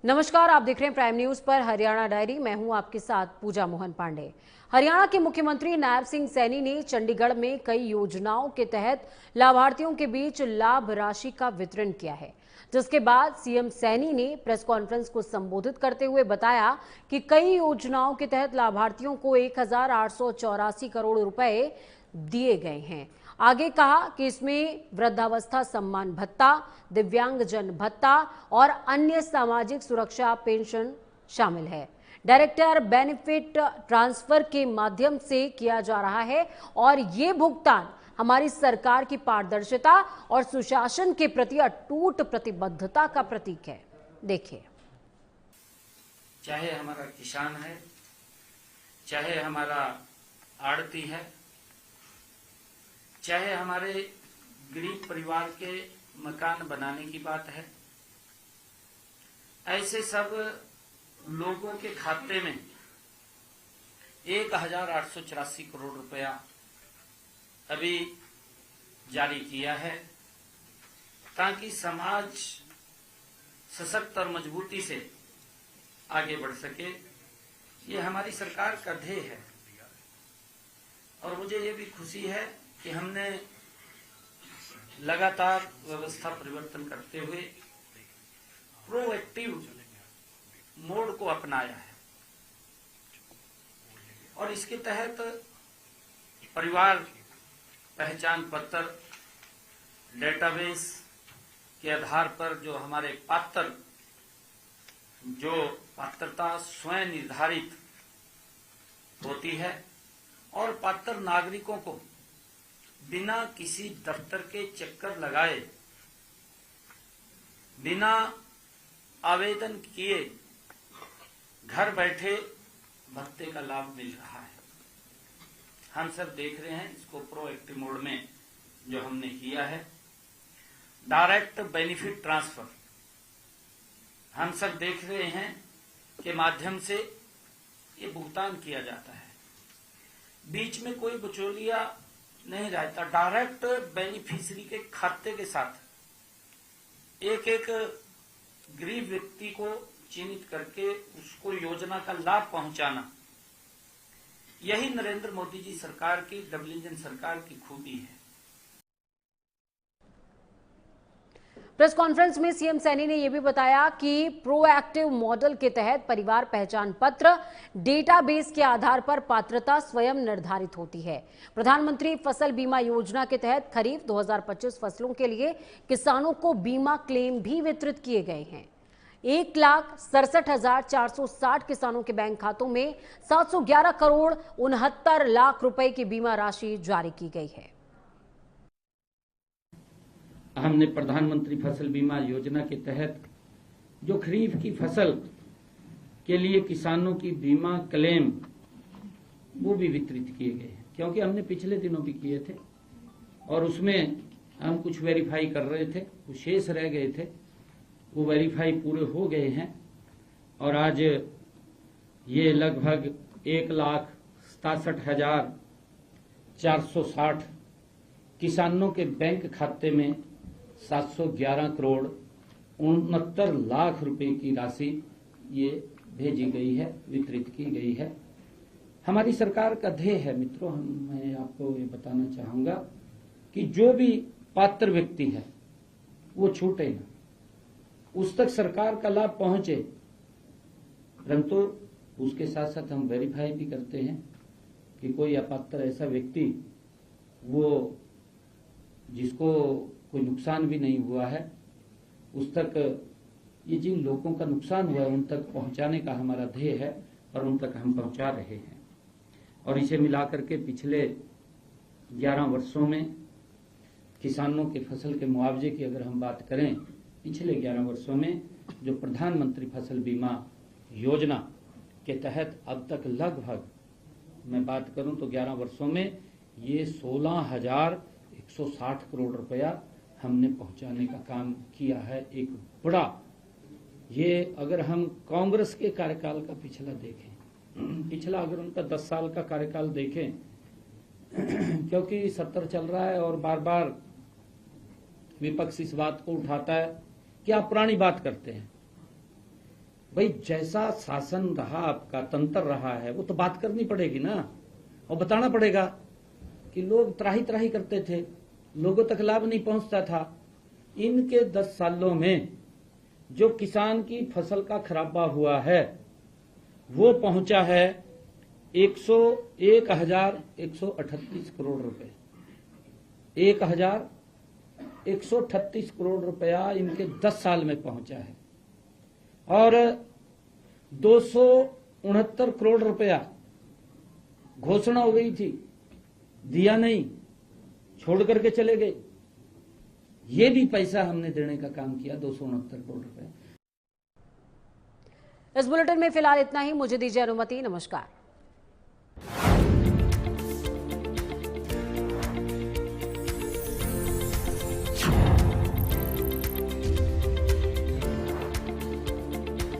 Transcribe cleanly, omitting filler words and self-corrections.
नमस्कार, आप देख रहे हैं प्राइम न्यूज पर हरियाणा डायरी। मैं हूं आपके साथ पूजा मोहन पांडे। हरियाणा के मुख्यमंत्री नायब सिंह सैनी ने चंडीगढ़ में कई योजनाओं के तहत लाभार्थियों के बीच लाभ राशि का वितरण किया है, जिसके बाद सीएम सैनी ने प्रेस कॉन्फ्रेंस को संबोधित करते हुए बताया कि कई योजनाओं के तहत लाभार्थियों को 1884 करोड़ रुपए दिए गए हैं। आगे कहा कि इसमें वृद्धावस्था सम्मान भत्ता, दिव्यांगजन भत्ता और अन्य सामाजिक सुरक्षा पेंशन शामिल है। डायरेक्टर बेनिफिट ट्रांसफर के माध्यम से किया जा रहा है और ये भुगतान हमारी सरकार की पारदर्शिता और सुशासन के प्रति अटूट प्रतिबद्धता का प्रतीक है। देखिए, चाहे हमारा किसान है, चाहे हमारा आड़ती है, चाहे हमारे गरीब परिवार के मकान बनाने की बात है, ऐसे सब लोगों के खाते में 1884 करोड़ रुपया अभी जारी किया है, ताकि समाज सशक्त और मजबूती से आगे बढ़ सके। ये हमारी सरकार का ध्येय है और मुझे ये भी खुशी है कि हमने लगातार व्यवस्था परिवर्तन करते हुए प्रोएक्टिव मोड को अपनाया है और इसके तहत परिवार पहचान पत्र डेटाबेस के आधार पर जो हमारे पात्रता स्वयं निर्धारित होती है और पात्र नागरिकों को बिना किसी दफ्तर के चक्कर लगाए, बिना आवेदन किए घर बैठे भत्ते का लाभ मिल रहा है। हम सब देख रहे हैं इसको प्रोएक्टिव मोड में जो हमने किया है। डायरेक्ट बेनिफिट ट्रांसफर हम सब देख रहे हैं के माध्यम से ये भुगतान किया जाता है, बीच में कोई बिचौलिया नहीं रहता। डायरेक्ट बेनिफिशियरी के खाते के साथ एक एक गरीब व्यक्ति को चिन्हित करके उसको योजना का लाभ पहुंचाना, यही नरेंद्र मोदी जी सरकार की, डबल इंजन सरकार की खूबी है। प्रेस कॉन्फ्रेंस में सीएम सैनी ने यह भी बताया कि प्रोएक्टिव मॉडल के तहत परिवार पहचान पत्र डेटाबेस के आधार पर पात्रता स्वयं निर्धारित होती है। प्रधानमंत्री फसल बीमा योजना के तहत खरीफ 2025 फसलों के लिए किसानों को बीमा क्लेम भी वितरित किए गए हैं। 1,67,460 किसानों के बैंक खातों में 711 करोड़ 69 लाख रुपए की बीमा राशि जारी की गई है। हमने प्रधानमंत्री फसल बीमा योजना के तहत जो खरीफ की फसल के लिए किसानों की बीमा क्लेम वो भी वितरित किए गए हैं, क्योंकि हमने पिछले दिनों भी किए थे और उसमें हम कुछ वेरीफाई कर रहे थे, कुछ शेष रह गए थे, वो वेरीफाई पूरे हो गए हैं और आज ये लगभग 1,67,460 किसानों के बैंक खाते में 711 करोड़ 69 लाख रुपए की राशि ये भेजी गई है, वितरित की गई है। हमारी सरकार का ध्येय है मित्रों, मैं आपको ये बताना चाहूंगा कि जो भी पात्र व्यक्ति है वो छूटे ना, उस तक सरकार का लाभ पहुंचे, परंतु उसके साथ साथ हम वेरीफाई भी करते हैं कि कोई अपात्र ऐसा व्यक्ति वो जिसको कोई नुकसान भी नहीं हुआ है, उस तक ये जिन लोगों का नुकसान हुआ है उन तक पहुंचाने का हमारा ध्येय है और उन तक हम पहुंचा रहे हैं। और इसे मिलाकर के पिछले 11 वर्षों में किसानों के फसल के मुआवजे की अगर हम बात करें, पिछले 11 वर्षों में जो प्रधानमंत्री फसल बीमा योजना के तहत अब तक लगभग मैं बात करूं तो 11 वर्षों में ये 16,160 करोड़ रुपया हमने पहुंचाने का काम किया है। एक बड़ा, ये अगर हम कांग्रेस के कार्यकाल का पिछला देखें, पिछला अगर उनका 10 साल का कार्यकाल देखें, क्योंकि 70 चल रहा है और बार बार विपक्ष इस बात को उठाता है कि आप पुरानी बात करते हैं, भाई जैसा शासन रहा, आपका तंत्र रहा है, वो तो बात करनी पड़ेगी ना, और बताना पड़ेगा कि लोग त्राही त्राही करते थे, लोगों तक लाभ नहीं पहुंचता था। इनके 10 सालों में जो किसान की फसल का खराबा हुआ है वो पहुंचा है 101,138 करोड़ रुपए। 1,138 करोड़ रुपया इनके 10 साल में पहुंचा है। और 269 करोड़ रुपया घोषणा हो गई थी, दिया नहीं, छोड़ करके चले गए। ये भी पैसा हमने देने का काम किया, 269 करोड़ रुपया। इस बुलेटिन में फिलहाल इतना ही। मुझे दीजिए अनुमति। नमस्कार।